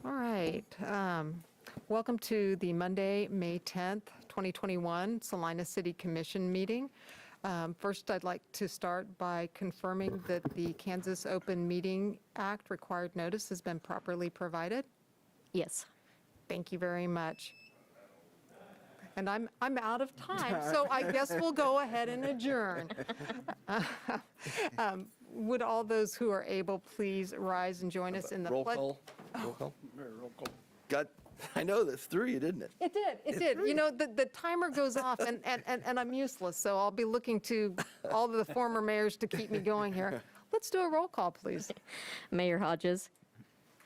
All right. Welcome to the Monday, May 10th, 2021 Salina City Commission meeting. First, I'd like to start by confirming that the Kansas Open Meeting Act required notice has been properly provided. Yes. Thank you very much. And I'm out of time, so I guess we'll go ahead and adjourn. Would all those who are able please rise and join us in the Roll pledge? call. Roll call. I know this threw you, didn't it? It did. You know, the timer goes off and I'm useless, so I'll be looking to all of the former mayors to keep me going here. Let's do a roll call, please. Mayor Hodges,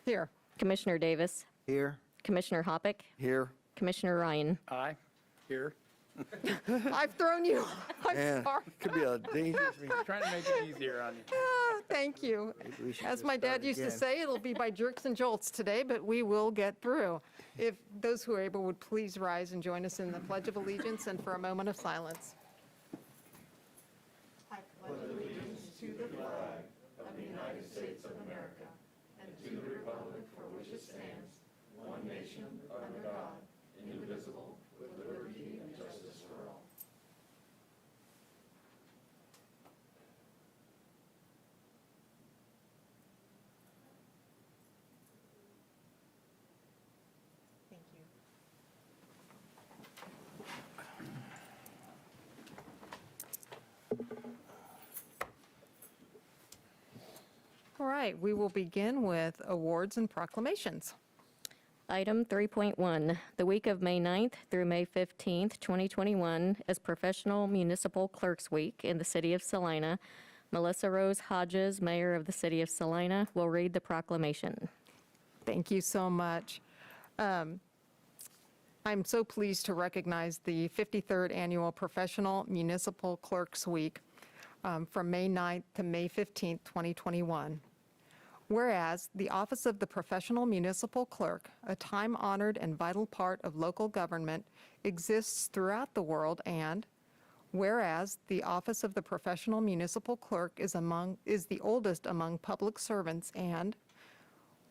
Here. Commissioner Davis, Here. Commissioner Hoppick, Here. Commissioner Ryan. Aye. Here. I've thrown you. I'm Man, sorry. could be a dangerous meeting. Trying to make it easier on you. Ah, thank you. we should As just my dad start used to again. say, it'll be by jerks and jolts today, but we will get through. If those who are able would please rise and join us in the Pledge of Allegiance and for a moment of silence. I pledge allegiance to the flag of the United States of America and to the republic for which it stands, one nation, under God, indivisible, with liberty and justice for all. Thank you. All right, we will begin with awards and proclamations. Item 3.1, the week of May 9th through May 15th, 2021 is Professional Municipal Clerks Week in the city of Salina. Melissa Rose Hodges, Mayor of the city of Salina, will read the proclamation. Thank you so much. I'm so pleased to recognize the 53rd Annual Professional Municipal Clerks Week from May 9th to May 15th, 2021. Whereas the Office of the Professional Municipal Clerk, a time-honored and vital part of local government, exists throughout the world, and whereas the Office of the Professional Municipal Clerk is the oldest among public servants, and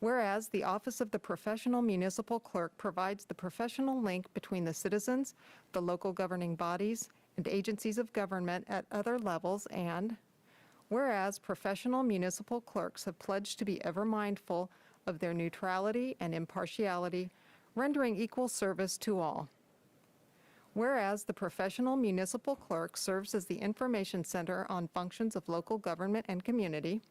whereas the Office of the Professional Municipal Clerk provides the professional link between the citizens, the local governing bodies, and agencies of government at other levels, and whereas professional municipal clerks have pledged to be ever mindful of their neutrality and impartiality, rendering equal service to all. Whereas the professional municipal clerk serves as the information center on functions of local government and community.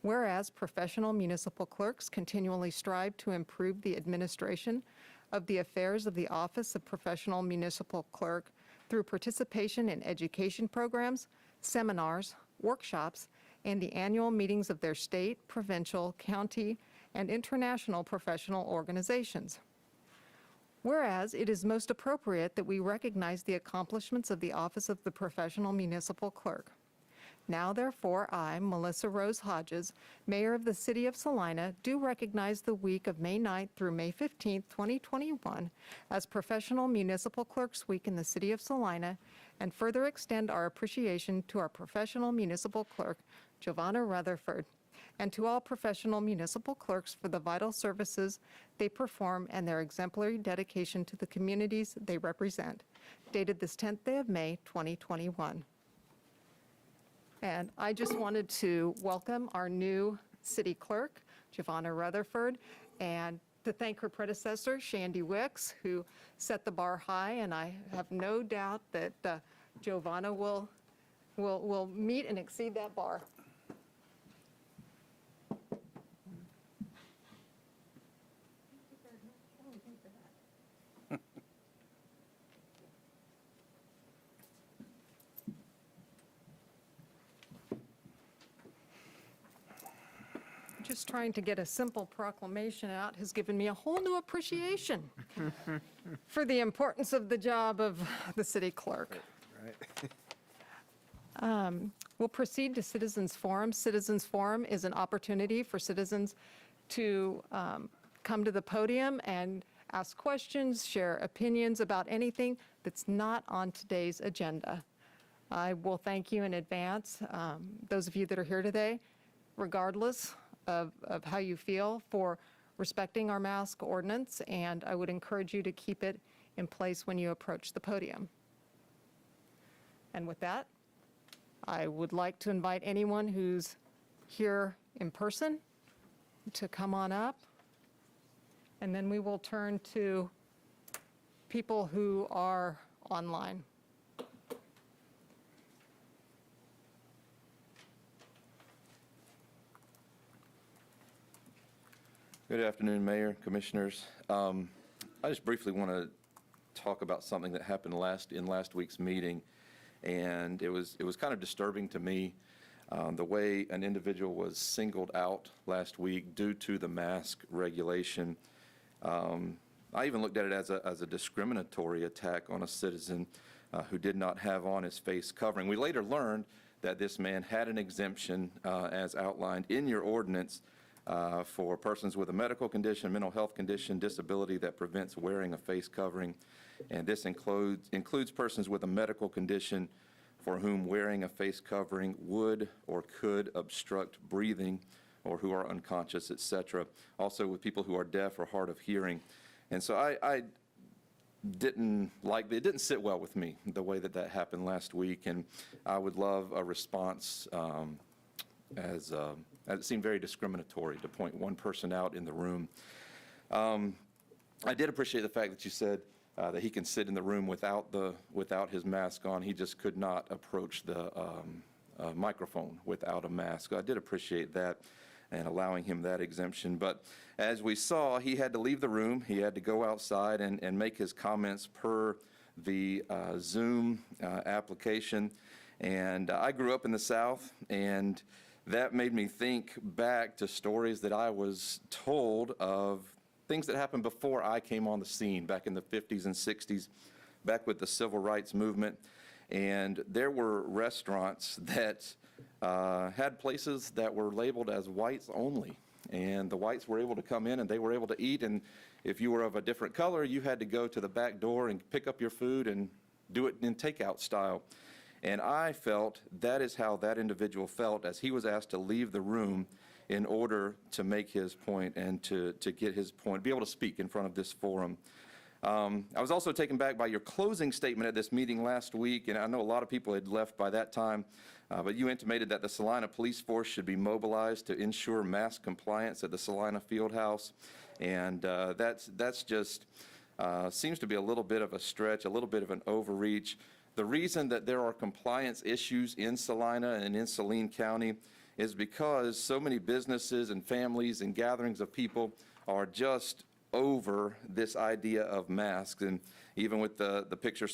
Whereas professional municipal clerks continually strive to improve the administration of the affairs of the Office of Professional Municipal Clerk through participation in education programs, seminars, workshops, and the annual meetings of their state, provincial, county, and international professional organizations. Whereas it is most appropriate that we recognize the accomplishments of the Office of the Professional Municipal Clerk. Now, therefore, I, Melissa Rose Hodges, Mayor of the City of Salina, do recognize the week of May 9th through May 15th, 2021 as Professional Municipal Clerks Week in the City of Salina, and further extend our appreciation to our professional municipal clerk, Giovanna Rutherford, and to all professional municipal clerks for the vital services they perform and their exemplary dedication to the communities they represent. Dated this 10th day of May, 2021. And I just wanted to welcome our new city clerk, Giovanna Rutherford, and to thank her predecessor, Shandy Wicks, who set the bar high, and I have no doubt that Giovanna will meet and exceed that bar. Just trying to get a simple proclamation out has given me a whole new appreciation for the importance of the job of the city clerk. We'll proceed to Citizens Forum. Citizens Forum is an opportunity for citizens to come to the podium and ask questions, share opinions about anything that's not on today's agenda. I will thank you in advance, those of you that are here today, regardless of how you feel, for respecting our mask ordinance, and I would encourage you to keep it in place when you approach the podium. And with that, I would like to invite anyone who's here in person to come on up, and then we will turn to people who are online. Good afternoon, Mayor, Commissioners. I just briefly want to talk about something that happened in last week's meeting, and it was kind of disturbing to me, the way an individual was singled out last week due to the mask regulation. I even looked at it as a discriminatory attack on a citizen who did not have on his face covering. We later learned that this man had an exemption, as outlined in your ordinance, for persons with a medical condition, mental health condition, disability that prevents wearing a face covering. And this includes persons with a medical condition for whom wearing a face covering would or could obstruct breathing, or who are unconscious, etc. Also with people who are deaf or hard of hearing. And so I didn't like, it didn't sit well with me, the way that happened last week. And I would love a response, as it seemed very discriminatory to point one person out in the room. I did appreciate the fact that you said that he can sit in the room without his mask on. He just could not approach the microphone without a mask. I did appreciate that and allowing him that exemption. But as we saw, he had to leave the room. He had to go outside and make his comments per the Zoom application. And I grew up in the South, and that made me think back to stories that I was told of things that happened before I came on the scene, back in the 50s and 60s, back with the civil rights movement. And there were restaurants that had places that were labeled as whites only. And the whites were able to come in and they were able to eat. And if you were of a different color, you had to go to the back door and pick up your food and do it in takeout style. And I felt that is how that individual felt as he was asked to leave the room in order to make his point and to get his point, be able to speak in front of this forum. I was also taken back by your closing statement at this meeting last week, and I know a lot of people had left by that time, but you intimated that the Salina Police Force should be mobilized to ensure mask compliance at the Salina Fieldhouse. And that's just seems to be a little bit of a stretch, a little bit of an overreach. The reason that there are compliance issues in Salina and in Saline County is because so many businesses and families and gatherings of people are just over this idea of masks. And even with the picture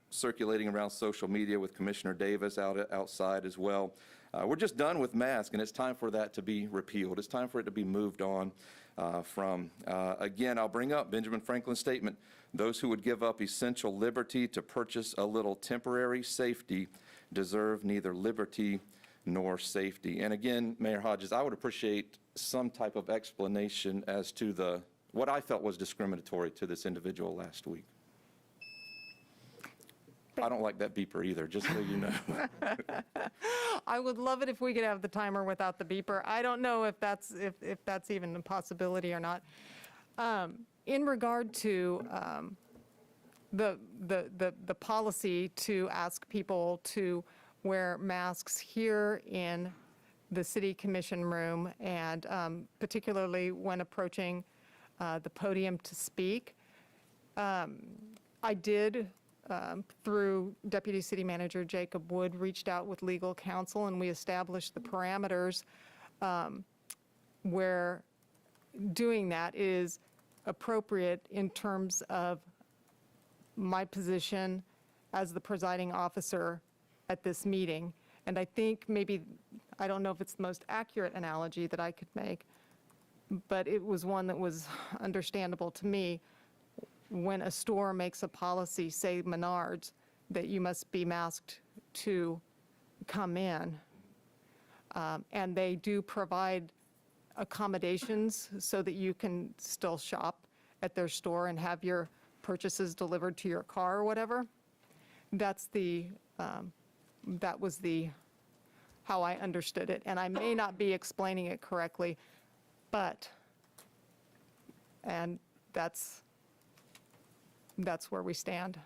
circulating around social media with Commissioner Davis outside as well, we're just done with masks, and it's time for that to be repealed. It's time for it to be moved on from. Again, I'll bring up Benjamin Franklin's statement: those who would give up essential liberty to purchase a little temporary safety deserve neither liberty nor safety. And again, Mayor Hodges, I would appreciate some type of explanation as to what I felt was discriminatory to this individual last week. I don't like that beeper either, just so you know. I would love it if we could have the timer without the beeper. I don't know if that's even a possibility or not. In regard to the policy to ask people to wear masks here in the City Commission room, and particularly when approaching the podium to speak, I did, through Deputy City Manager Jacob Wood, reached out with legal counsel, and we established the parameters where doing that is appropriate in terms of my position as the presiding officer at this meeting. And I think maybe, I don't know if it's the most accurate analogy that I could make, but it was one that was understandable to me. When a store makes a policy, say Menards, that you must be masked to come in, and they do provide accommodations so that you can still shop at their store and have your purchases delivered to your car or whatever, that was how I understood it. And I may not be explaining it correctly, but And that's where we stand.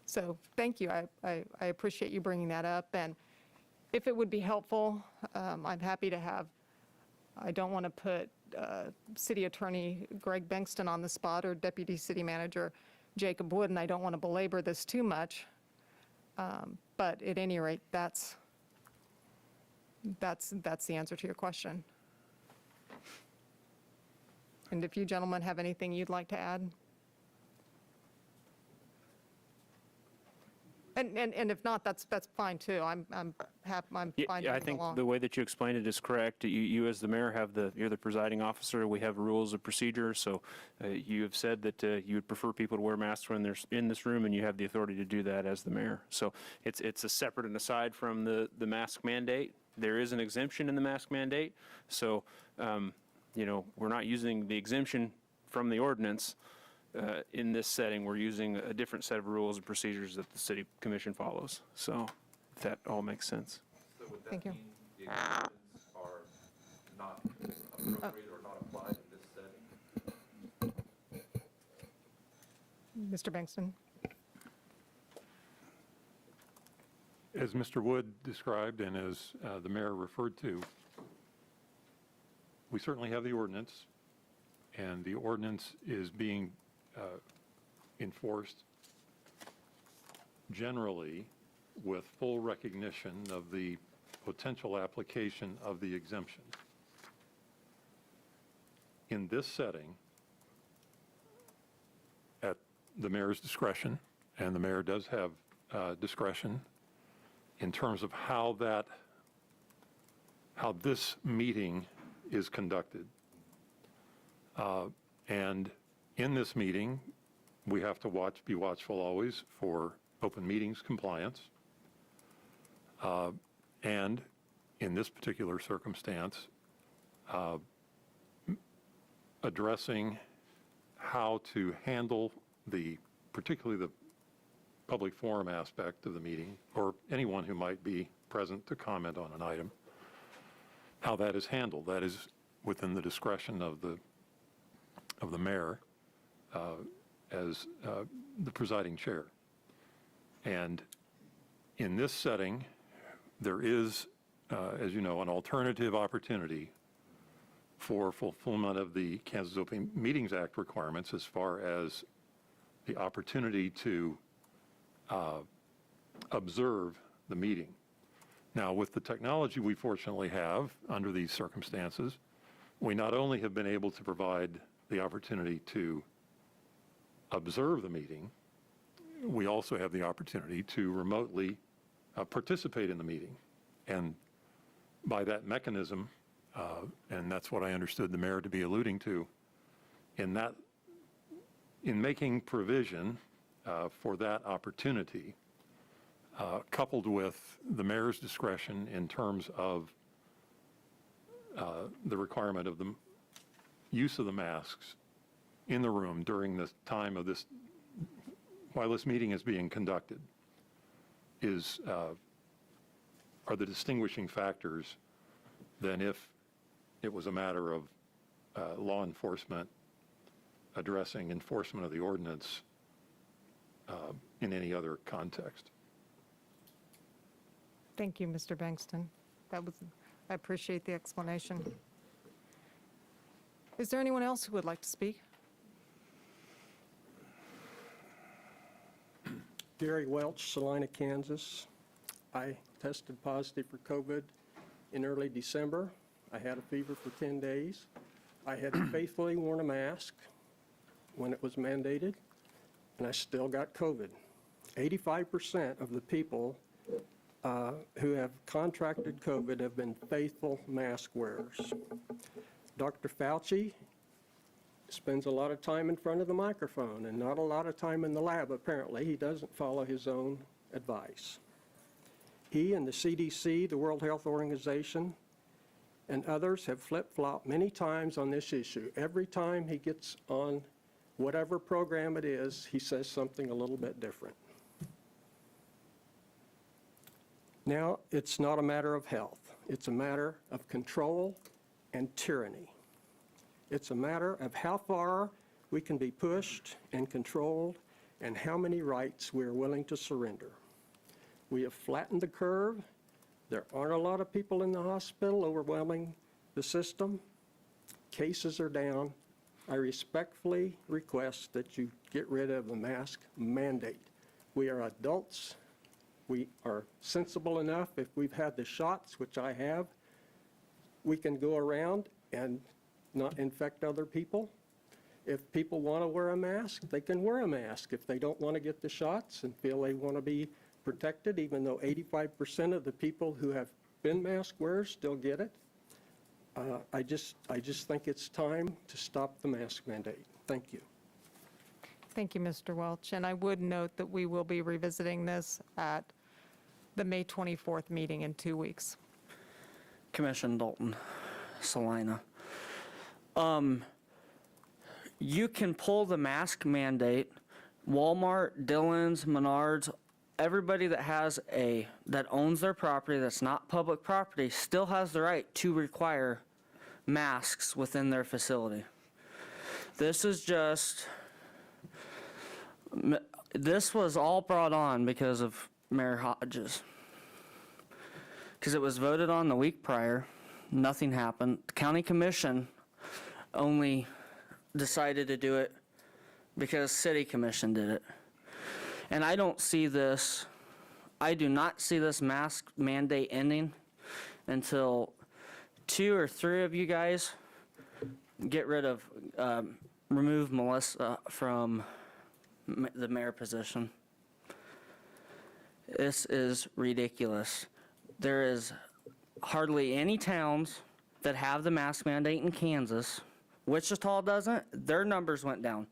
So thank you. I appreciate you bringing that up. And if it would be helpful, I'm happy to have, I don't want to put City Attorney Greg Bankston on the spot or Deputy City Manager Jacob Wood, and I don't want to belabor this too much. But at any rate, that's the answer to your question. And if you gentlemen have anything you'd like to add? And if not, that's fine too. I'm fine Yeah, moving I think along. the way that you explained it is correct. You as the mayor you're the presiding officer. We have rules of procedure. So you have said that you would prefer people to wear masks when they're in this room, and you have the authority to do that as the mayor. So it's a separate and aside from the mask mandate. There is an exemption in the mask mandate. So, we're not using the exemption from the ordinance. In this setting, we're using a different set of rules and procedures that the city commission follows. So if that all makes sense. So would that Thank you. mean the exemptions are not appropriate or not applied in this setting? Mr. Bankston? As Mr. Wood described and as the mayor referred to, we certainly have the ordinance, and the ordinance is being enforced generally with full recognition of the potential application of the exemption. In this setting, at the mayor's discretion, and the mayor does have discretion in terms of how this meeting is conducted. And in this meeting, we have to be watchful always for open meetings compliance. And in this particular circumstance, addressing how to handle particularly the public forum aspect of the meeting, or anyone who might be present to comment on an item, how that is handled. That is within the discretion of the mayor as the presiding chair. And in this setting, there is, as you know, an alternative opportunity for fulfillment of the Kansas Open Meetings Act requirements as far as the opportunity to observe the meeting. Now, with the technology we fortunately have under these circumstances, we not only have been able to provide the opportunity to observe the meeting, we also have the opportunity to remotely participate in the meeting. And by that mechanism, and that's what I understood the mayor to be alluding to, in making provision for that opportunity, coupled with the mayor's discretion in terms of the requirement of the use of the masks in the room during the time of this, while this meeting is being conducted, are the distinguishing factors than if it was a matter of law enforcement addressing enforcement of the ordinance in any other context. Thank you, Mr. Bankston. I appreciate the explanation. Is there anyone else who would like to speak? Gary Welch, Salina, Kansas. I tested positive for COVID in early December. I had a fever for 10 days. I had faithfully worn a mask when it was mandated, and I still got COVID. 85% of the people who have contracted COVID have been faithful mask wearers. Dr. Fauci spends a lot of time in front of the microphone and not a lot of time in the lab, apparently. He doesn't follow his own advice. He and the CDC, the World Health Organization, and others have flip-flopped many times on this issue. Every time he gets on whatever program it is, he says something a little bit different. Now, it's not a matter of health. It's a matter of control and tyranny. It's a matter of how far we can be pushed and controlled and how many rights we're willing to surrender. We have flattened the curve. There aren't a lot of people in the hospital overwhelming the system. Cases are down. I respectfully request that you get rid of the mask mandate. We are adults. We are sensible enough. If we've had the shots, which I have, we can go around and not infect other people. If people want to wear a mask, they can wear a mask. If they don't want to get the shots and feel they want to be protected, even though 85% of the people who have been mask wearers still get it, I just think it's time to stop the mask mandate. Thank you. Thank you, Mr. Welch. And I would note that we will be revisiting this at the May 24th meeting in 2 weeks. Commissioner Dalton, Salina. You can pull the mask mandate. Walmart, Dillon's, Menards, everybody that owns their property that's not public property still has the right to require masks within their facility. This was all brought on because of Mayor Hodges. Because it was voted on the week prior, nothing happened. The county commission only decided to do it because city commission did it. And I do not see this mask mandate ending until 2 or 3 of you guys remove Melissa from the mayor position. This is ridiculous. There is hardly any towns that have the mask mandate in Kansas. Wichita doesn't. Their numbers went down.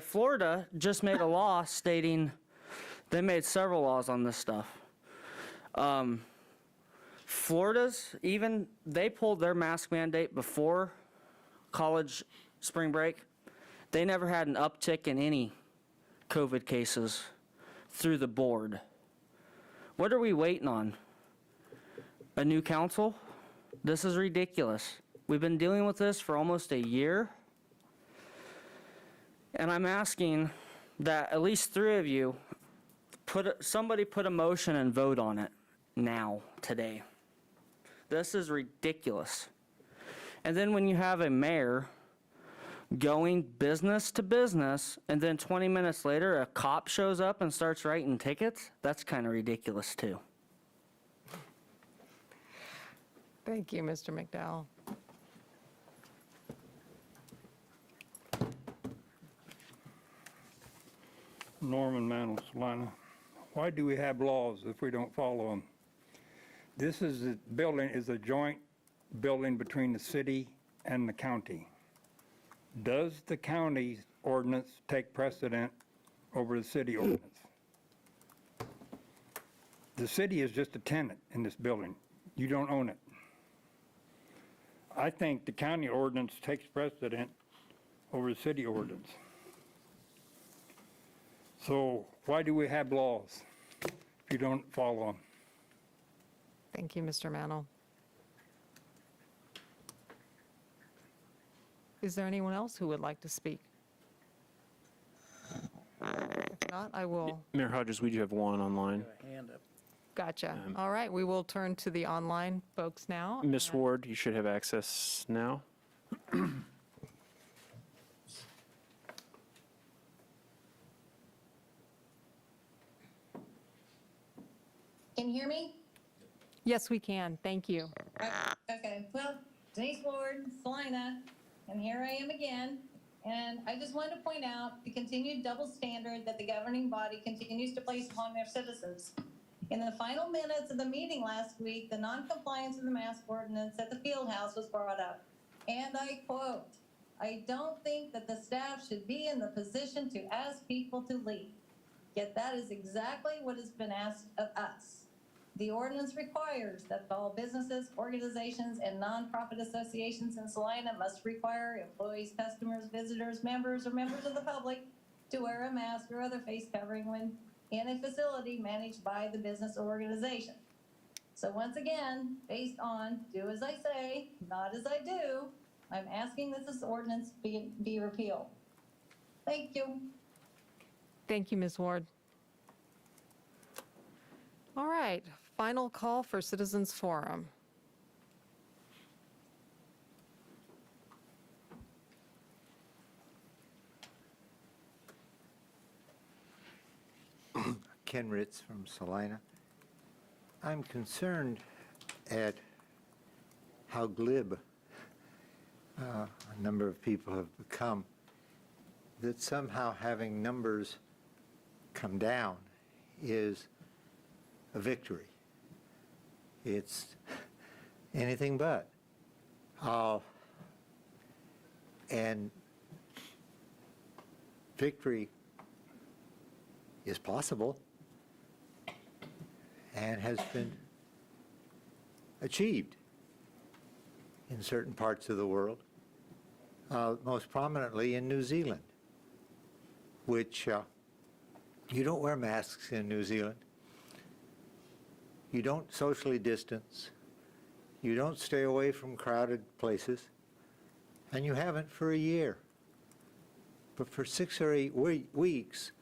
Florida just made a law stating, they made several laws on this stuff. Florida's, even, they pulled their mask mandate before college spring break. They never had an uptick in any COVID cases through the board. What are we waiting on? A new council? This is ridiculous. We've been dealing with this for almost a year. And I'm asking that at least 3 of you, somebody put a motion and vote on it now, today. This is ridiculous. And then when you have a mayor going business to business, and then 20 minutes later, a cop shows up and starts writing tickets, that's kind of ridiculous too. Thank you, Mr. McDowell. Norman Mantle, Salina. Why do we have laws if we don't follow them? This building is a joint building between the city and the county. Does the county's ordinance take precedent over the city ordinance? The city is just a tenant in this building. You don't own it. I think the county ordinance takes precedent over the city ordinance. So why do we have laws if you don't follow them? Thank you, Mr. Mantle. Is there anyone else who would like to speak? If not, I will. Mayor Hodges, we do have one online. Hand up. Gotcha. All right, we will turn to the online folks now. Ms. Ward, you should have access now. Can you hear me? Yes, we can. Thank you. Okay, well, Denise Ward, Salina, and here I am again. And I just wanted to point out the continued double standard that the governing body continues to place upon their citizens. In the final minutes of the meeting last week, the non-compliance of the mask ordinance at the field house was brought up. And I quote, "I don't think that the staff should be in the position to ask people to leave." Yet that is exactly what has been asked of us. The ordinance requires that all businesses, organizations, and nonprofit associations in Salina must require employees, customers, visitors, members, or members of the public to wear a mask or other face covering when in a facility managed by the business or organization. So once again, based on do as I say, not as I do, I'm asking that this ordinance be repealed. Thank you. Thank you, Ms. Ward. All right, final call for Citizens Forum. Ken Ritz from Salina. I'm concerned at how glib a number of people have become, that somehow having numbers come down is a victory. It's anything but. And victory is possible and has been achieved in certain parts of the world, most prominently in New Zealand, which you don't wear masks in New Zealand. You don't socially distance. You don't stay away from crowded places, and you haven't for a year. But for 6 or 8 weeks,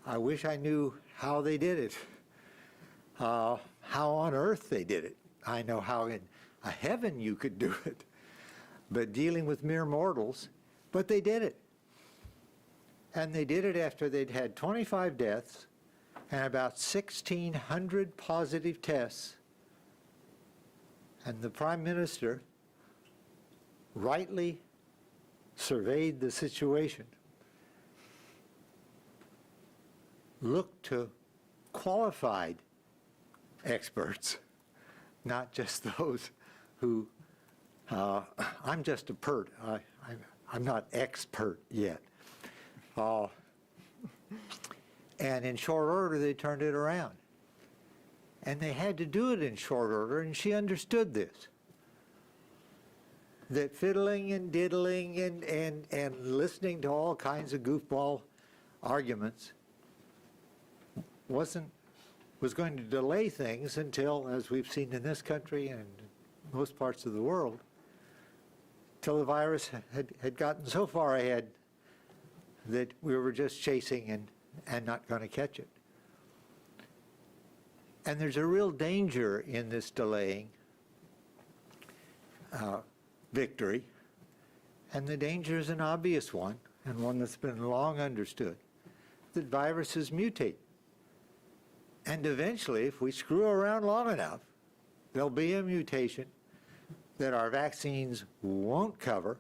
I wish I knew how they did it, how on earth they did it. I know how in a heaven you could do it, but dealing with mere mortals, but they did it. And they did it after they'd had 25 deaths and about 1,600 positive tests. And the Prime Minister rightly surveyed the situation, looked to qualified experts, not just those who, I'm just a pert. I'm not expert yet. And in short order, they turned it around. And they had to do it in short order, and she understood this. That fiddling and diddling and listening to all kinds of goofball arguments was going to delay things until, as we've seen in this country and most parts of the world, till the virus had gotten so far ahead that we were just chasing and not going to catch it. And there's a real danger in this delaying victory, and the danger is an obvious one, and one that's been long understood, that viruses mutate. And eventually, if we screw around long enough, there'll be a mutation that our vaccines won't cover,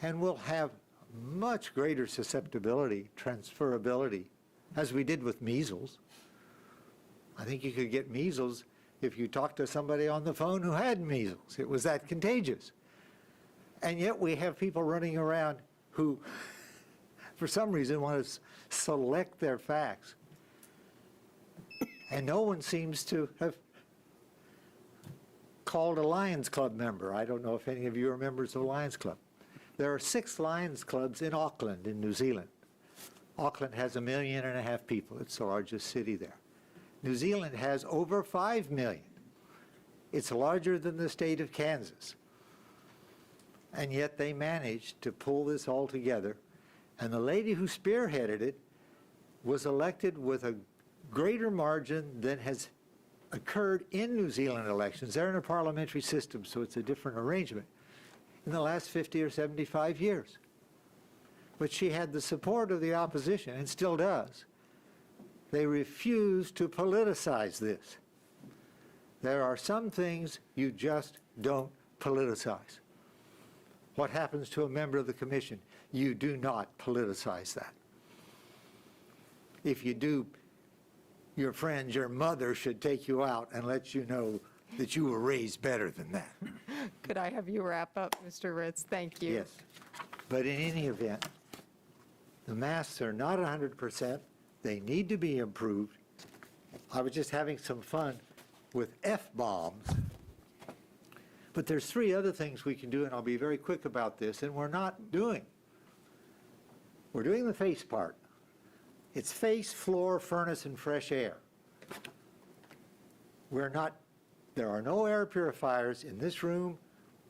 and we'll have much greater susceptibility, transferability, as we did with measles. I think you could get measles if you talked to somebody on the phone who had measles. It was that contagious. And yet we have people running around who, for some reason, want to select their facts. And no one seems to have called a Lions Club member. I don't know if any of you are members of the Lions Club. There are 6 Lions Clubs in Auckland, in New Zealand. Auckland has 1.5 million people. It's the largest city there. New Zealand has over 5 million. It's larger than the state of Kansas. And yet they managed to pull this all together. And the lady who spearheaded it was elected with a greater margin than has occurred in New Zealand elections. They're in a parliamentary system, so it's a different arrangement, in the last 50 or 75 years. But she had the support of the opposition, and still does. They refuse to politicize this. There are some things you just don't politicize. What happens to a member of the commission? You do not politicize that. If you do, your friends, your mother should take you out and let you know that you were raised better than that. Could I have you wrap up, Mr. Ritz? Thank you. Yes. But in any event, the masks are not 100%. They need to be improved. I was just having some fun with F-bombs. But there's 3 other things we can do, and I'll be very quick about this, and we're not doing. We're doing the face part. It's face, floor, furnace, and fresh air. We're not, there are no air purifiers in this room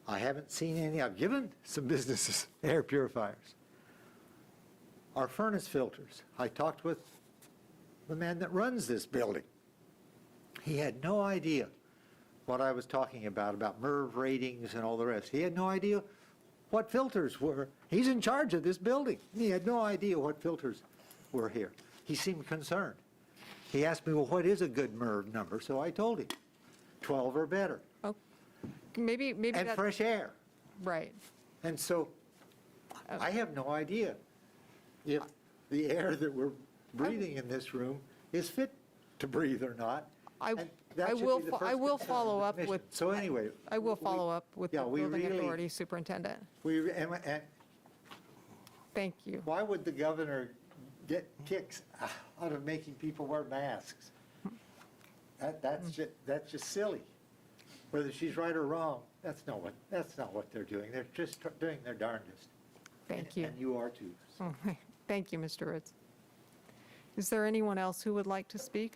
I haven't seen any. I've given some businesses air purifiers. Our furnace filters. I talked with the man that runs this building. He had no idea what I was talking about MERV ratings and all the rest. He had no idea what filters were. He's in charge of this building. He had no idea what filters were here. He seemed concerned. He asked me, well, what is a good MERV number? So I told him, 12 or better. Oh, maybe And that, fresh air. right. And so I have no idea if the air that we're breathing in this room is fit to breathe or not. And that should be the first I will concern of follow the up commission. with. So anyway. I will follow up with the yeah, we building really- authority superintendent. And Thank you. why would the governor get kicks out of making people wear masks? That's just silly. Whether she's right or wrong, that's not what they're doing. They're just doing their darndest. Thank you. And you are too. Oh, thank you, Mr. Ritz. Is there anyone else who would like to speak?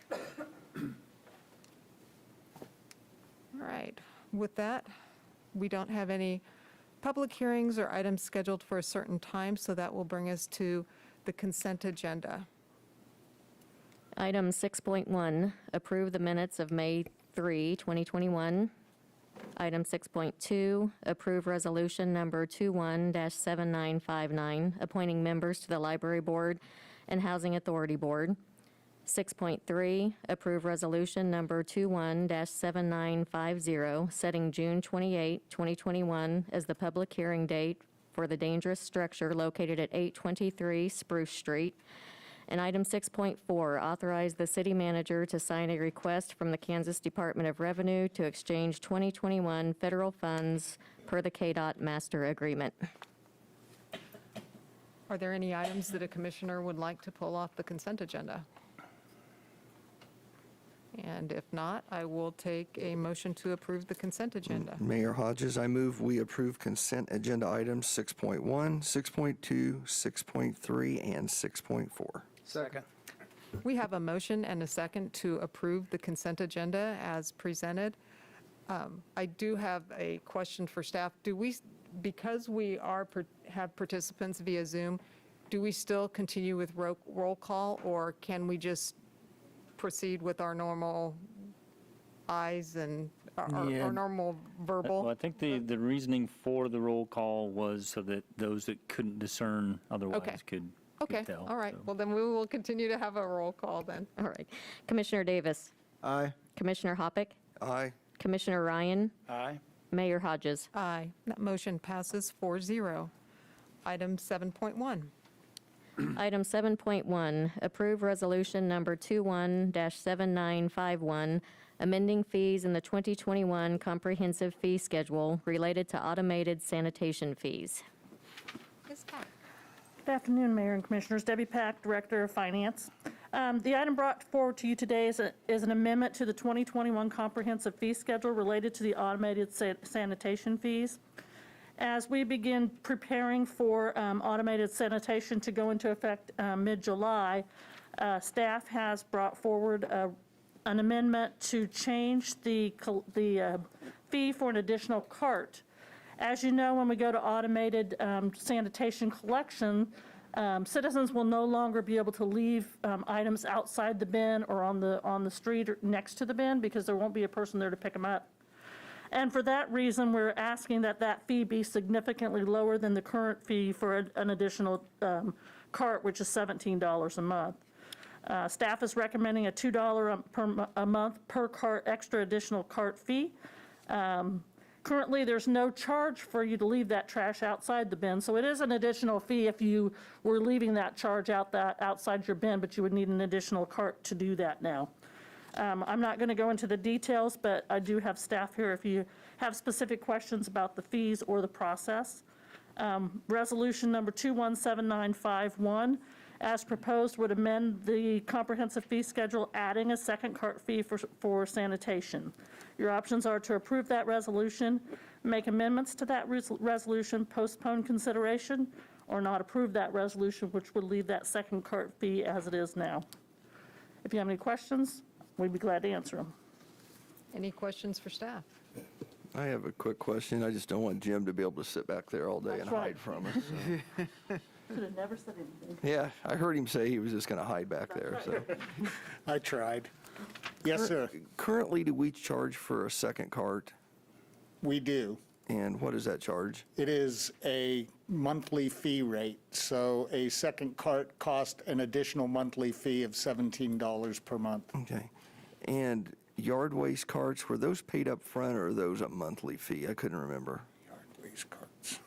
All right. With that, we don't have any public hearings or items scheduled for a certain time, so that will bring us to the consent agenda. Item 6.1, approve the minutes of May 3, 2021. Item 6.2, approve resolution number 21-7959, appointing members to the Library Board and Housing Authority Board. 6.3, approve resolution number 21-7950, setting June 28, 2021 as the public hearing date for the dangerous structure located at 823 Spruce Street. And item 6.4, authorize the city manager to sign a request from the Kansas Department of Revenue to exchange 2021 federal funds per the KDOT master agreement. Are there any items that a commissioner would like to pull off the consent agenda? And if not, I will take a motion to approve the consent agenda. Mayor Hodges, I move we approve consent agenda items 6.1, 6.2, 6.3, and 6.4. Second. We have a motion and a second to approve the consent agenda as presented. I do have a question for staff. Do we, because we have participants via Zoom, do we still continue with roll call, or can we just proceed with our normal ayes and our normal verbal? Well, I think the reasoning for the roll call was so that those that couldn't discern otherwise could Okay, tell. all right. so. Well, then we will continue to have a roll call then. All right. Commissioner Davis, Aye. Commissioner Hoppick, Aye. Commissioner Ryan, Aye. Mayor Hodges. Aye. That motion passes 4-0. Item 7.1. Item 7.1, approve resolution number 21-7951, amending fees in the 2021 comprehensive fee schedule related to automated sanitation fees. Ms. Pack. Good afternoon, Mayor and Commissioners. Debbie Pack, Director of Finance. The item brought forward to you today is an amendment to the 2021 comprehensive fee schedule related to the automated sanitation fees. As we begin preparing for automated sanitation to go into effect mid-July, staff has brought forward an amendment to change the fee for an additional cart. As you know, when we go to automated sanitation collection, citizens will no longer be able to leave items outside the bin or on the street or next to the bin because there won't be a person there to pick them up. And for that reason, we're asking that that fee be significantly lower than the current fee for an additional cart, which is $17 a month. Staff is recommending a $2 a month per cart extra additional cart fee. Currently, there's no charge for you to leave that trash outside the bin, so it is an additional fee if you were leaving that charge outside your bin, but you would need an additional cart to do that now. I'm not going to go into the details, but I do have staff here if you have specific questions about the fees or the process. Resolution number 217951, as proposed, would amend the comprehensive fee schedule, adding a second cart fee for sanitation. Your options are to approve that resolution, make amendments to that resolution, postpone consideration, or not approve that resolution, which would leave that second cart fee as it is now. If you have any questions, we'd be glad to answer them. Any questions for staff? I have a quick question. I just don't want Jim to be able to sit back there all day and That's right. hide from us. so. Should have never said anything. Yeah, I heard him say he was just going to hide back there, so. I tried. Yes, sir, Currently, do we charge for a second cart? we do. And what does that charge? It is a monthly fee rate, so a second cart costs an additional monthly fee of $17 per month. Okay. And yard waste carts, were those paid up front or are those a monthly fee? I couldn't remember. Yard waste carts.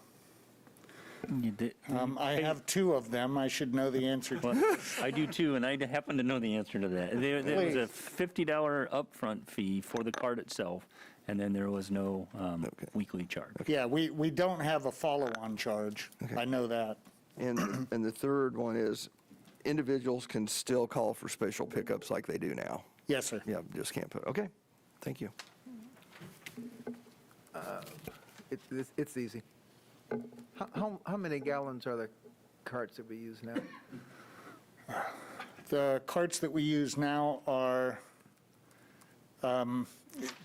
You did- I have two of them. I should know the answer to. Well, I do too, and I happen to know the answer to that. There was a $50 upfront fee for the cart itself, and then there was no weekly charge. Yeah, we don't have a follow-on charge. I know that. And the third one is individuals can still call for special pickups like they do now. Yes, sir. Yeah, just can't put, okay, thank you. It's easy. How many gallons are the carts that we use now? The carts that we use now are,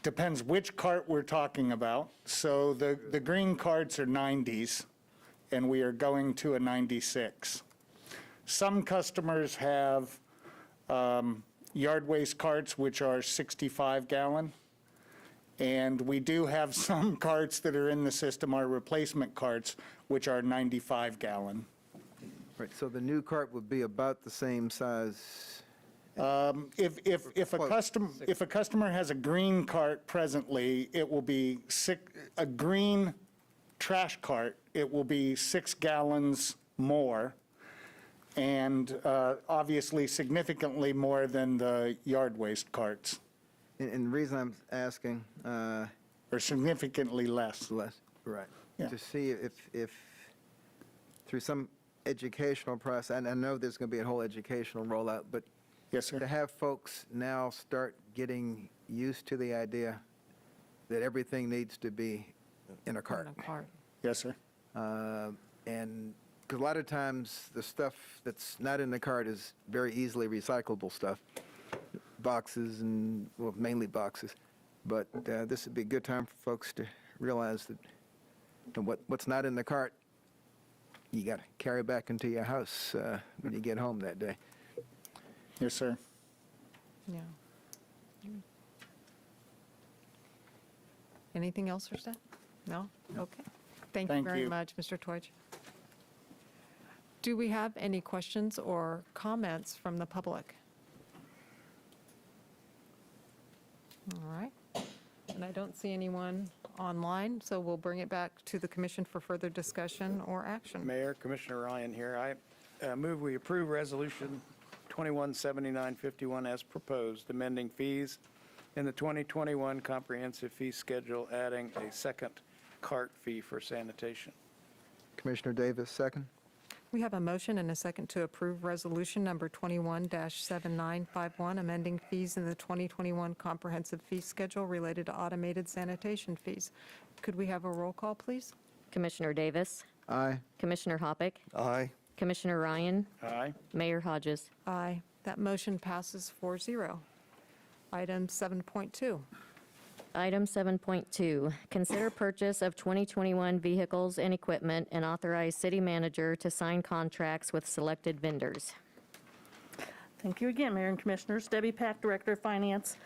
depends which cart we're talking about. So the green carts are 90s, and we are going to a 96. Some customers have yard waste carts, which are 65 gallon. And we do have some carts that are in the system, our replacement carts, which are 95 gallon. Right, so the new cart would be about the same size. If a customer has a green cart presently, it will be a green trash cart, it will be 6 gallons more, and obviously significantly more than the yard waste carts. And the reason I'm asking. Or significantly less. Right. Yeah. To see if through some educational process, and I know there's going to be a whole educational rollout, but yes, sir. To have folks now start getting used to the idea that everything needs to be in a cart. Yes, sir. And because a lot of times the stuff that's not in the cart is very easily recyclable stuff, boxes and, well, mainly boxes. But this would be a good time for folks to realize that what's not in the cart, you got to carry back into your house when you get home that day. Yes, sir. Yeah. Anything else for staff? No? Okay. Thank you Thank very you. much, Mr. Twitch. Do we have any questions or comments from the public? All right. And I don't see anyone online, so we'll bring it back to the commission for further discussion or action. Mayor, Commissioner Ryan here. I move we approve Resolution 217951 as proposed, amending fees in the 2021 comprehensive fee schedule, adding a second cart fee for sanitation. Commissioner Davis, second. We have a motion and a second to approve resolution number 21-7951, amending fees in the 2021 comprehensive fee schedule related to automated sanitation fees. Could we have a roll call, please? Commissioner Davis, Aye. Commissioner Hoppick, Aye. Commissioner Ryan, Aye. Mayor Hodges. Aye. That motion passes 4-0. Item 7.2. Item 7.2, consider purchase of 2021 vehicles and equipment and authorize city manager to sign contracts with selected vendors. Thank you again, Mayor and Commissioners. Debbie Pack, Director of Finance.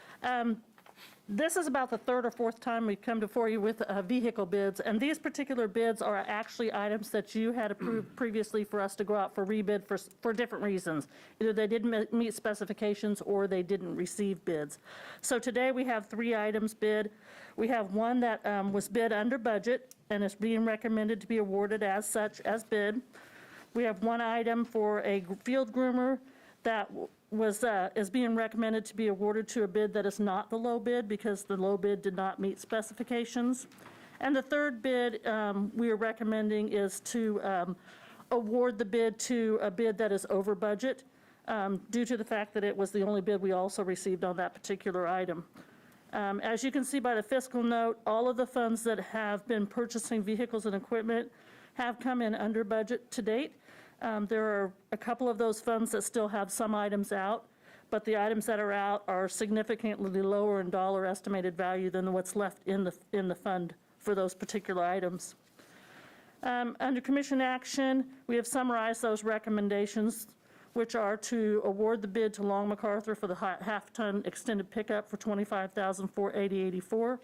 This is about the third or fourth time we've come before you with vehicle bids, and these particular bids are actually items that you had approved previously for us to go out for rebid for different reasons. Either they didn't meet specifications or they didn't receive bids. So today we have 3 items bid. We have one that was bid under budget and is being recommended to be awarded as such as bid. We have one item for a field groomer that is being recommended to be awarded to a bid that is not the low bid because the low bid did not meet specifications. And the third bid we are recommending is to award the bid to a bid that is over budget due to the fact that it was the only bid we also received on that particular item. As you can see by the fiscal note, all of the funds that have been purchasing vehicles and equipment have come in under budget to date. There are a couple of those funds that still have some items out, but the items that are out are significantly lower in dollar estimated value than what's left in the fund for those particular items. Under commission action, we have summarized those recommendations, which are to award the bid to Long MacArthur for the half-ton extended pickup for $25,480.84,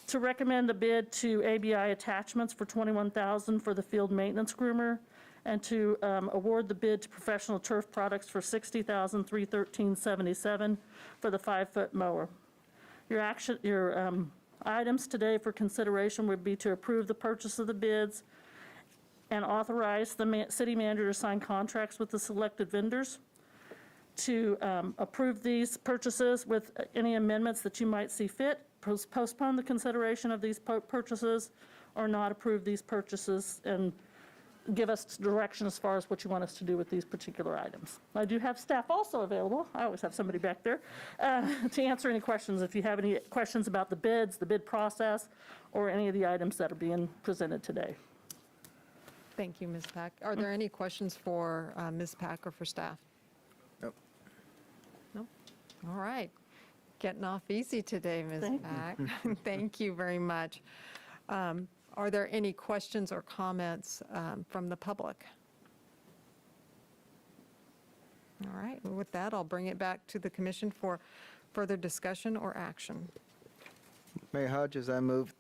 to recommend the bid to ABI Attachments for $21,000 for the field maintenance groomer, and to award the bid to Professional Turf Products for $60,313.77 for the 5-foot mower. Your items today for consideration would be to approve the purchase of the bids and authorize the city manager to sign contracts with the selected vendors, to approve these purchases with any amendments that you might see fit, postpone the consideration of these purchases, or not approve these purchases, and give us direction as far as what you want us to do with these particular items. I do have staff also available. I always have somebody back there to answer any questions. If you have any questions about the bids, the bid process, or any of the items that are being presented today. Thank you, Ms. Pack. Are there any questions for Ms. Pack or for staff? Nope. No? All right. Getting off easy today, Ms. Pack. Thank you very much. Are there any questions or comments from the public? All right, well, with that, I'll bring it back to the commission for further discussion or action. Mayor Hodges, I move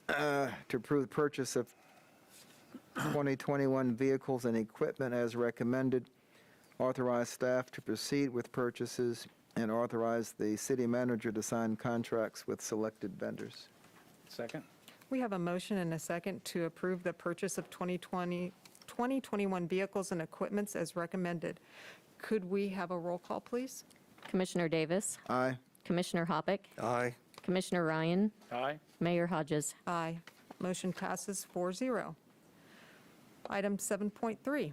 to approve the purchase of 2021 vehicles and equipment as recommended, authorize staff to proceed with purchases, and authorize the city manager to sign contracts with selected vendors. Second? We have a motion and a second to approve the purchase of 2021 vehicles and equipments as recommended. Could we have a roll call, please? Commissioner Davis. Aye. Commissioner Hoppick. Aye. Commissioner Ryan. Aye. Mayor Hodges. Aye. Motion passes 4-0. Item 7.3.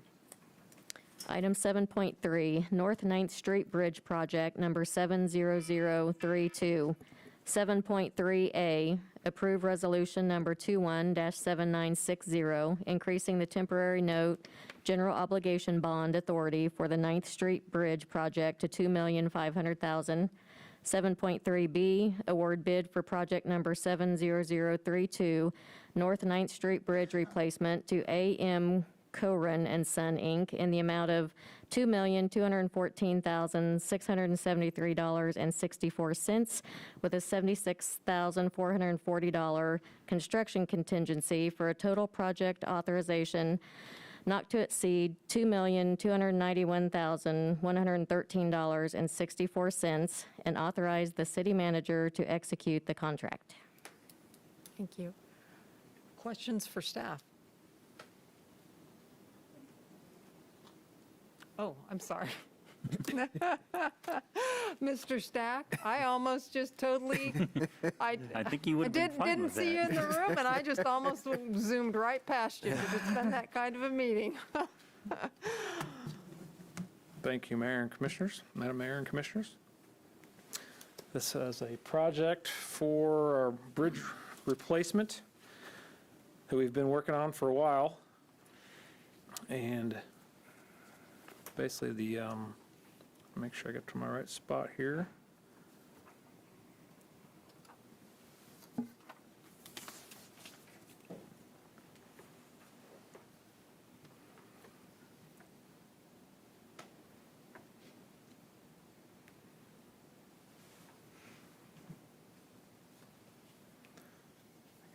Item 7.3, North 9th Street Bridge Project Number 70032. 7.3A, approve resolution number 21-7960, increasing the temporary note general obligation bond authority for the 9th Street Bridge project to $2,500,000. 7.3B, award bid for project number 70032, North 9th Street Bridge replacement to A.M. Coren and Son, Inc. in the amount of $2,214,673.64 with a $76,440 construction contingency for a total project authorization not to exceed $2,291,113.64 and authorize the city manager to execute the contract. Thank you. Questions for staff? Oh, I'm sorry. Mr. Stack, I almost just totally, I think you would have been fine didn't with see you that. in the room, and I just almost zoomed right past you, because it's been that kind of a meeting. Thank you, Mayor and Commissioners, Madam Mayor and Commissioners. This is a project for our bridge replacement that we've been working on for a while. And basically make sure I get to my right spot here.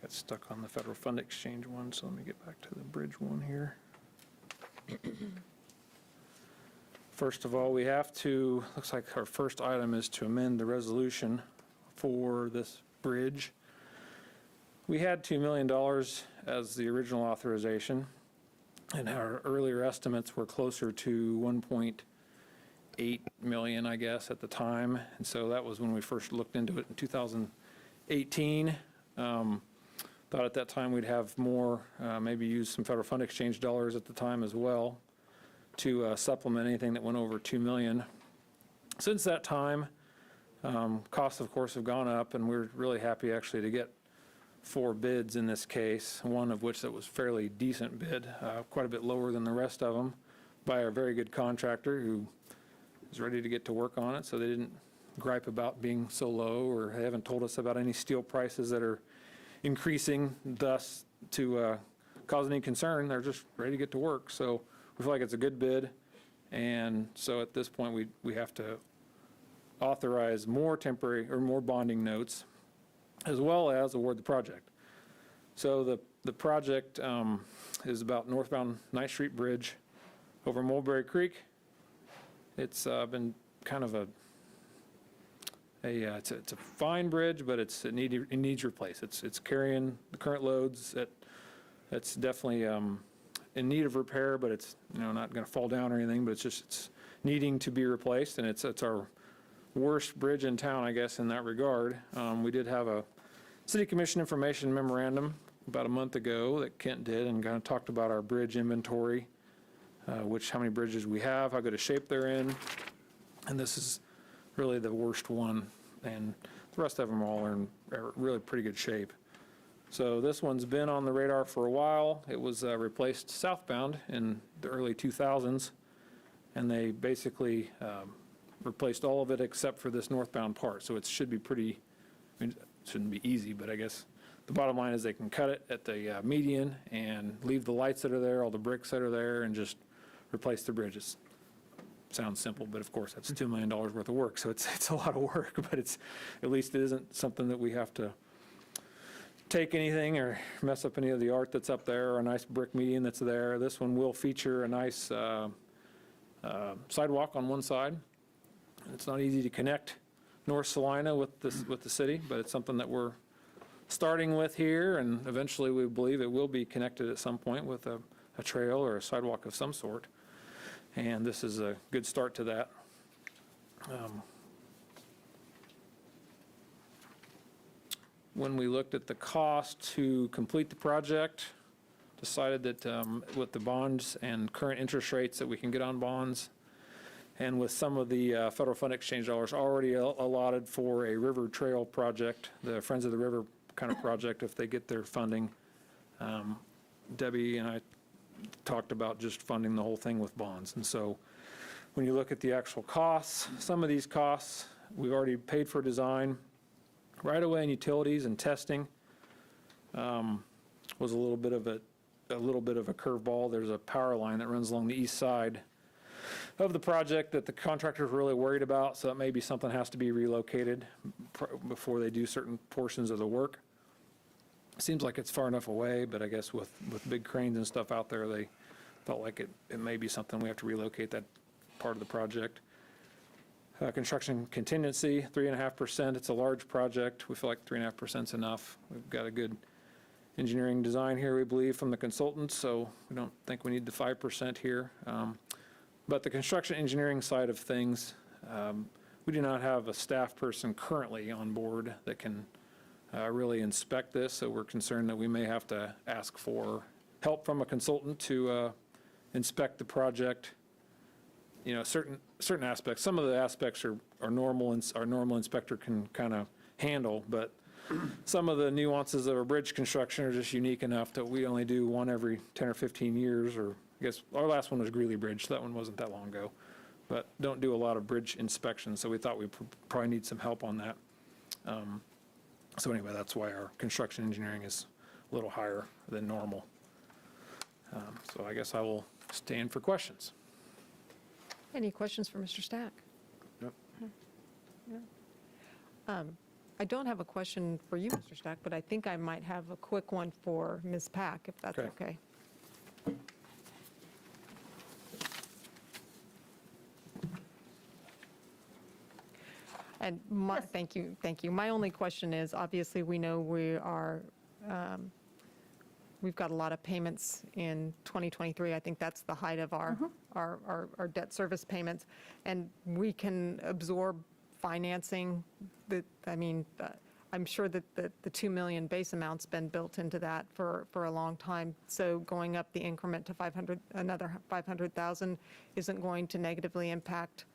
Got stuck on the Federal Fund Exchange one, so let me get back to the bridge one here. First of all, we have to, looks like our first item is to amend the resolution for this bridge. We had $2 million as the original authorization, and our earlier estimates were closer to 1.8 million, I guess, at the time. And so that was when we first looked into it in 2018. Thought at that time we'd have more, maybe use some Federal Fund Exchange dollars at the time as well to supplement anything that went over 2 million. Since that time, costs of course have gone up, and we're really happy actually to get 4 bids in this case, one of which that was fairly decent bid, quite a bit lower than the rest of them, by a very good contractor who is ready to get to work on it, so they didn't gripe about being so low, or they haven't told us about any steel prices that are increasing, thus to cause any concern. They're just ready to get to work. So we feel like it's a good bid. And so at this point, we have to authorize more temporary or more bonding notes, as well as award the project. So the project is about northbound 9th Street Bridge over Mulberry Creek. It's been kind of it's a fine bridge, but it needs replaced. It's carrying the current loads. It's definitely in need of repair, but it's not going to fall down or anything. But it's needing to be replaced, and it's our worst bridge in town, I guess, in that regard. We did have a City Commission information memorandum about a month ago that Kent did, and kind of talked about our bridge inventory, how many bridges we have, how good a shape they're in, and this is really the worst one, and the rest of them all are in really pretty good shape. So this one's been on the radar for a while. It was replaced southbound in the early 2000s, and they basically replaced all of it except for this northbound part. So it should be pretty, it shouldn't be easy, but I guess the bottom line is they can cut it at the median and leave the lights that are there, all the bricks that are there, and just replace the bridges. Sounds simple, but of course that's $2 million worth of work, so it's a lot of work, but at least it isn't something that we have to take anything or mess up any of the art that's up there, or a nice brick median that's there. This one will feature a nice sidewalk on one side. It's not easy to connect North Salina with the city, but it's something that we're starting with here, and eventually we believe it will be connected at some point with a trail or a sidewalk of some sort. And this is a good start to that. When we looked at the cost to complete the project, decided that with the bonds and current interest rates that we can get on bonds, and with some of the federal fund exchange dollars already allotted for a river trail project, the Friends of the River kind of project, if they get their funding, Debbie and I talked about just funding the whole thing with bonds. And so when you look at the actual costs, some of these costs, we've already paid for design. Right away and utilities and testing was a little bit of a curveball. There's a power line that runs along the east side of the project that the contractor's really worried about, so that may be something has to be relocated before they do certain portions of the work. Seems like it's far enough away, but I guess with big cranes and stuff out there, they felt like it may be something we have to relocate that part of the project. Construction contingency, 3.5%. It's a large project. We feel like 3.5% is enough. We've got a good engineering design here, we believe, from the consultants, so we don't think we need the 5% here. But the construction engineering side of things, we do not have a staff person currently on board that can really inspect this, so we're concerned that we may have to ask for help from a consultant to inspect the project. Certain aspects. Some of the aspects are normal, and our normal inspector can kind of handle, but some of the nuances of a bridge construction are just unique enough that we only do one every 10 or 15 years, or I guess our last one was Greeley Bridge, so that one wasn't that long ago, but don't do a lot of bridge inspections, so we thought we probably need some help on that. So anyway, that's why our construction engineering is a little higher than normal. So I guess I will stand for questions. Any questions for Mr. Stack? Nope. I don't have a question for you, Mr. Stack, but I think I might have a quick one for Ms. Pack, if that's okay. And thank you. My only question is, obviously, we know we've got a lot of payments in 2023. I think that's the height of our debt service payments, and we can absorb financing. I'm sure that the 2 million base amount's been built into that for a long time. So going up the increment to another 500,000 isn't going to negatively impact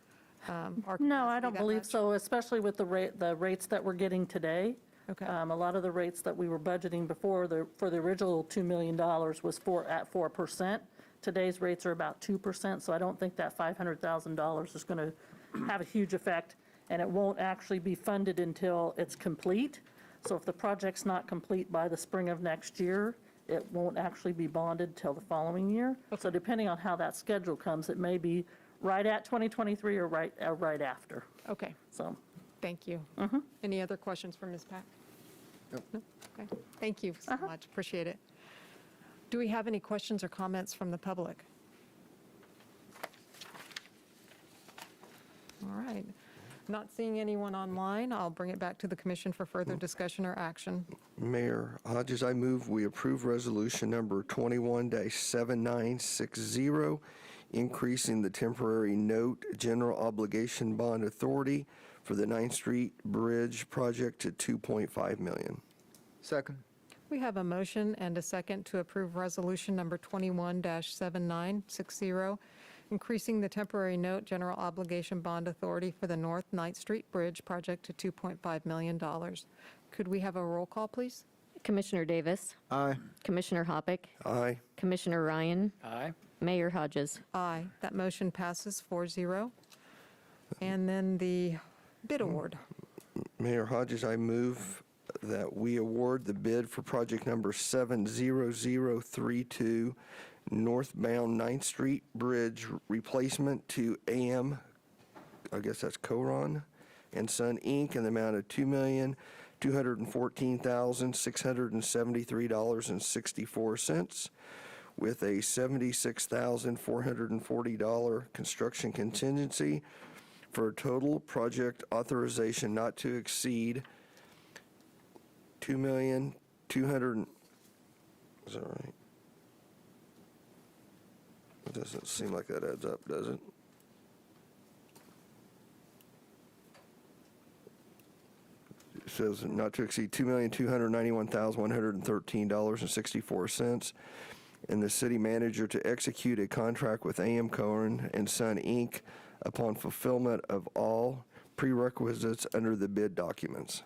our. No, I don't believe so, especially with the rates that we're getting today. Okay. A lot of the rates that we were budgeting before for the original $2 million was at 4%. Today's rates are about 2%, so I don't think that $500,000 is going to have a huge effect, and it won't actually be funded until it's complete. So if the project's not complete by the spring of next year, it won't actually be bonded till the following year. So depending on how that schedule comes, it may be right at 2023 or right after. Okay, So, thank you. Any other questions for Ms. Pack? No? Okay, thank you so much, appreciate it. Do we have any questions or comments from the public? All right, not seeing anyone online, I'll bring it back to the commission for further discussion or action. Mayor Hodges, I move we approve resolution number 21-7960, increasing the temporary note general obligation bond authority for the 9th Street Bridge project to $2.5 million. Second. We have a motion and a second to approve resolution number 21-7960, increasing the temporary note general obligation bond authority for the North 9th Street Bridge project to $2.5 million. Could we have a roll call, please? Commissioner Davis. Aye. Commissioner Hoppick. Aye. Commissioner Ryan. Aye. Mayor Hodges. Aye. That motion passes 4-0. And then the bid award. Mayor Hodges, I move that we award the bid for project number 70032, Northbound 9th Street Bridge replacement to AM, I guess that's Coron and Son, Inc., in the amount of $2,214,673.64, with a $76,440 construction contingency, for a total project authorization not to exceed $2,200,000. Is that right? It doesn't seem like that adds up, does it? It says not to exceed $2,291,113.64, and the city manager to execute a contract with AM Cohen and Son, Inc. upon fulfillment of all prerequisites under the bid documents.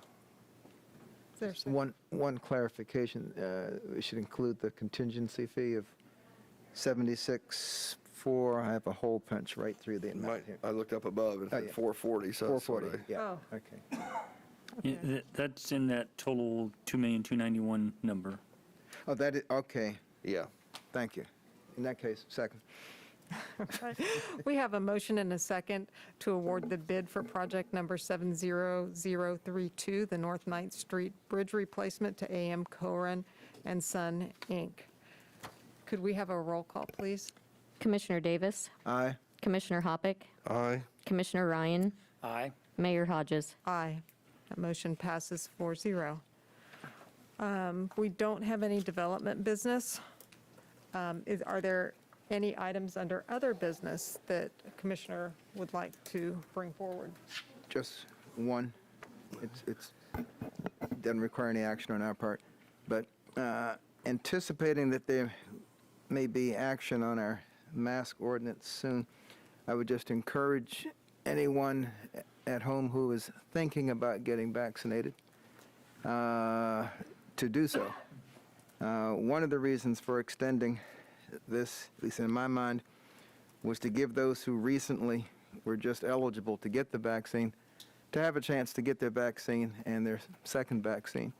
Is there a second? One clarification, we should include the contingency fee of 76.4. I have a hole punch right through the amount here. I looked up above, it's Oh, at yeah. 440, so that's what 440, yeah, Oh. okay. That's in that total 2,291 number. Oh, that is, okay, Yeah. thank you. In that case, second. We have a motion and a second to award the bid for project number 70032, the North 9th Street Bridge replacement to AM Cohen and Son, Inc. Could we have a roll call, please? Commissioner Davis. Aye. Commissioner Hoppick. Aye. Commissioner Ryan. Aye. Mayor Hodges. Aye. That motion passes 4-0. We don't have any development business. Are there any items under other business that a commissioner would like to bring forward? Just one. It's doesn't require any action on our part, but anticipating that there may be action on our mask ordinance soon, I would just encourage anyone at home who is thinking about getting vaccinated to do so. One of the reasons for extending this, at least in my mind, was to give those who recently were just eligible to get the vaccine to have a chance to get their vaccine and their second vaccine.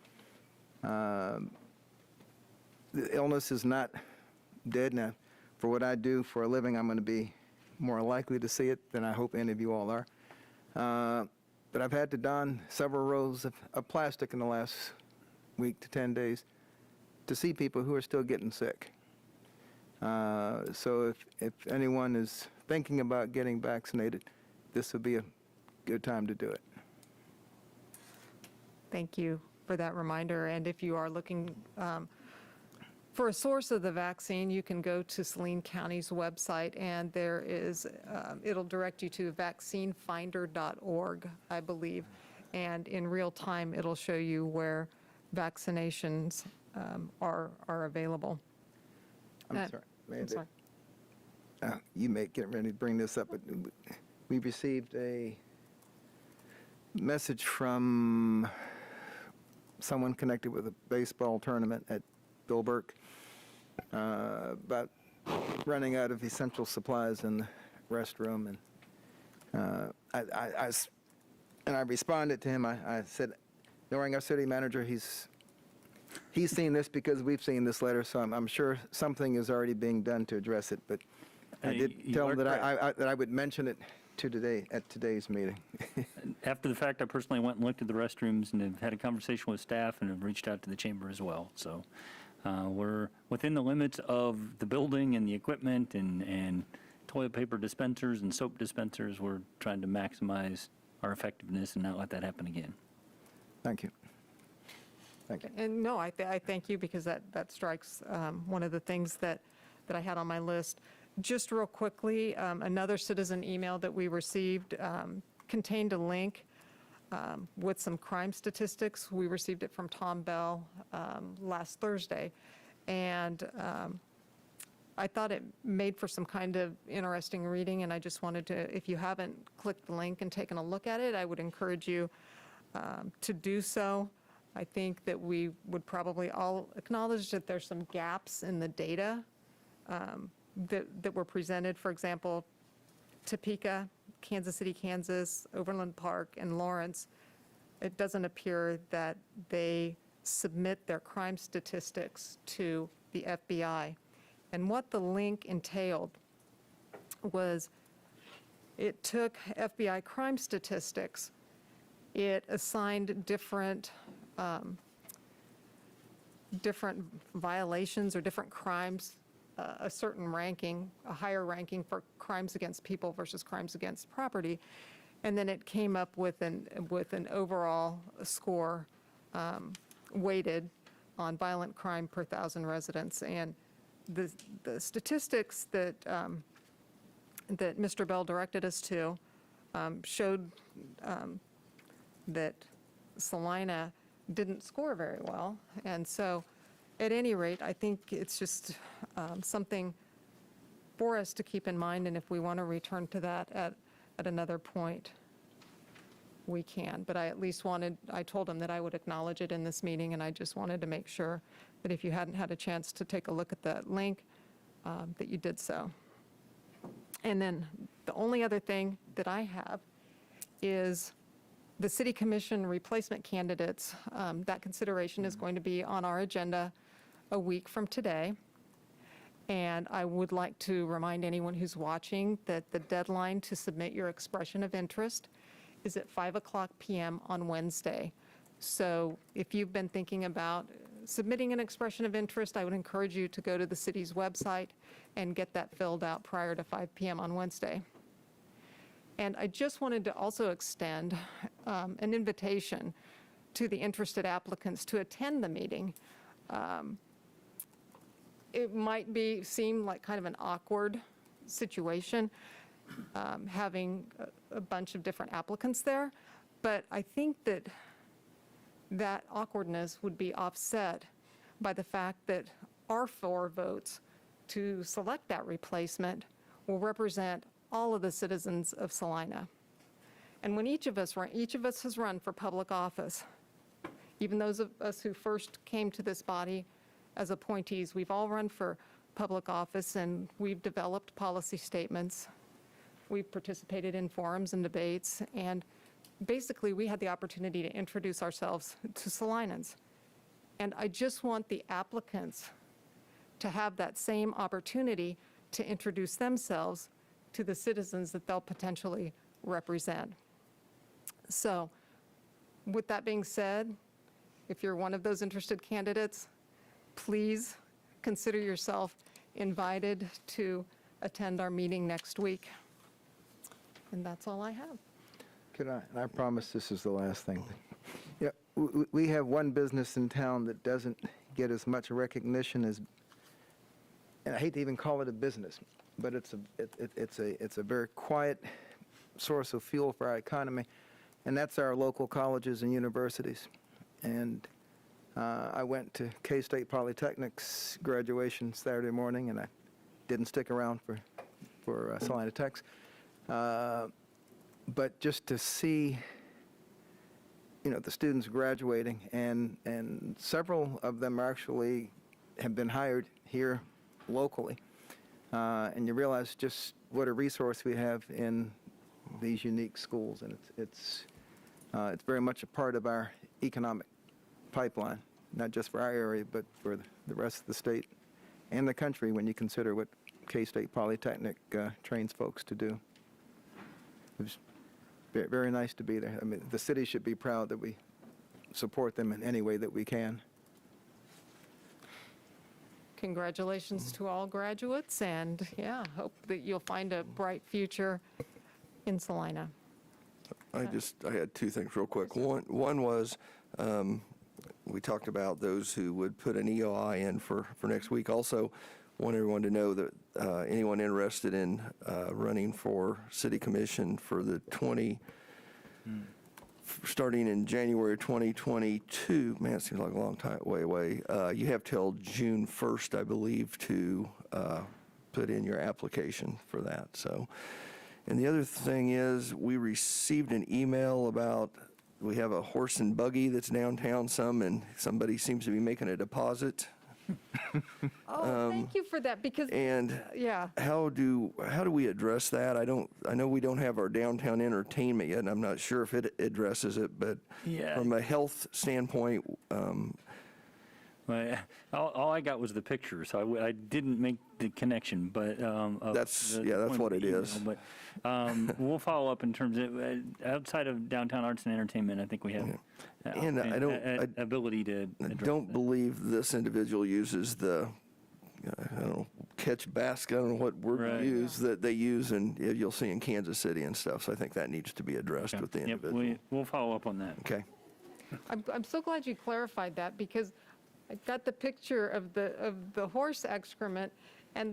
The illness is not dead. Now, for what I do for a living, I'm going to be more likely to see it than I hope any of you all are. But I've had to don several rows of plastic in the last week to 10 days to see people who are still getting sick. So if anyone is thinking about getting vaccinated, this would be a good time to do it. Thank you for that reminder. And if you are looking for a source of the vaccine, you can go to Saline County's website, and there is, it'll direct you to vaccinefinder.org, I believe. And in real time, it'll show you where vaccinations are available. I'm sorry. I'm sorry. You may get ready to bring this up, but we received a message from someone connected with a baseball tournament at Bill Burke about running out of essential supplies in the restroom, and And I responded to him, I said, knowing our city manager, he's seen this because we've seen this letter, so I'm sure something is already being done to address it, but I did You tell are him that correct. that I would mention it at today's meeting. After the fact, I personally went and looked at the restrooms and have had a conversation with staff and have reached out to the chamber as well. So we're within the limits of the building and the equipment and toilet paper dispensers and soap dispensers. We're trying to maximize our effectiveness and not let that happen again. Thank you. Thank you. And no, I thank you, because that strikes one of the things that I had on my list. Just real quickly, another citizen email that we received contained a link with some crime statistics. We received it from Tom Bell last Thursday, and I thought it made for some kind of interesting reading, and I just wanted to, if you haven't clicked the link and taken a look at it, I would encourage you to do so. I think that we would probably all acknowledge that there's some gaps in the data that were presented. For example, Topeka, Kansas City, Kansas, Overland Park, and Lawrence, it doesn't appear that they submit their crime statistics to the FBI. And what the link entailed was it took FBI crime statistics, it assigned different violations or different crimes a certain ranking, a higher ranking for crimes against people versus crimes against property, and then it came up with an overall score weighted on violent crime per 1,000 residents. And the statistics that that Mr. Bell directed us to showed that Salina didn't score very well. And so, at any rate, I think it's just something for us to keep in mind, and if we want to return to that at another point, we can. But I at least I told him that I would acknowledge it in this meeting, and I just wanted to make sure that if you hadn't had a chance to take a look at that link, that you did so. And then the only other thing that I have is the city commission replacement candidates. That consideration is going to be on our agenda a week from today. And I would like to remind anyone who's watching that the deadline to submit your expression of interest is at 5:00 p.m. on Wednesday. So if you've been thinking about submitting an expression of interest, I would encourage you to go to the city's website and get that filled out prior to 5 p.m. on Wednesday. And I just wanted to also extend an invitation to the interested applicants to attend the meeting. It might seem like kind of an awkward situation, having a bunch of different applicants there, but I think that awkwardness would be offset by the fact that our 4 votes to select that replacement will represent all of the citizens of Salina. And when each of us has run for public office, even those of us who first came to this body as appointees, we've all run for public office, and we've developed policy statements. We've participated in forums and debates, and basically we had the opportunity to introduce ourselves to Salinans. And I just want the applicants to have that same opportunity to introduce themselves to the citizens that they'll potentially represent. So, with that being said, if you're one of those interested candidates, please consider yourself invited to attend our meeting next week. And that's all I have. And I promise this is the last thing. Yeah, we have one business in town that doesn't get as much recognition as, and I hate to even call it a business, but it's a very quiet source of fuel for our economy, and that's our local colleges and universities. And I went to K-State Polytechnic's graduation Saturday morning, and I didn't stick around for Salina Tech's. But just to see, the students graduating, and several of them actually have been hired here locally, and you realize just what a resource we have in these unique schools, and it's very much a part of our economic pipeline, not just for our area, but for the rest of the state and the country when you consider what K-State Polytechnic trains folks to do. It was very nice to be there. I mean, the city should be proud that we support them in any way that we can. Congratulations to all graduates, and yeah, hope that you'll find a bright future in Salina. I had two things real quick. One was, we talked about those who would put an EOI in for next week. Also, want everyone to know that anyone interested in running for city commission for the starting in January 2022, man, it seems like a long time, way away. You have till June 1st, I believe, to put in your application for that. So, and the other thing is, we received an email about, we have a horse and buggy that's downtown and somebody seems to be making a deposit. Oh, thank you for that, because, And yeah. how do we address that? I know we don't have our downtown entertainment yet, and I'm not sure if it addresses it, but Yeah. from a health standpoint, Well, all I got was the picture, so I didn't make the connection, but. That's what it is. But we'll follow up in terms of, outside of downtown arts and entertainment, I think we have And I ability to address don't that. believe this individual uses the, I don't know, catch basket, I don't know what word Right. to use, that they use, and you'll see in Kansas City and stuff, so I think that needs to be addressed with the Yep, individual. we'll follow up on that. Okay. I'm so glad you clarified that, because I got the picture of the horse excrement, and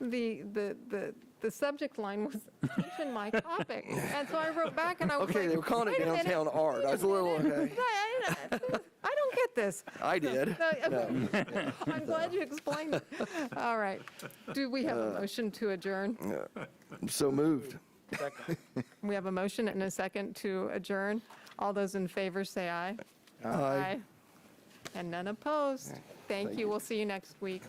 the subject line was teaching my topic. And so I wrote back and I was Okay, like, they were calling it "Wait a minute, downtown art. I was a little, okay. I don't get this. I did. I'm glad you explained it. All right. Do we have a motion to adjourn? So moved. We have a motion and a second to adjourn. All those in favor say aye. Aye. And none opposed. Thank you. We'll see you next week.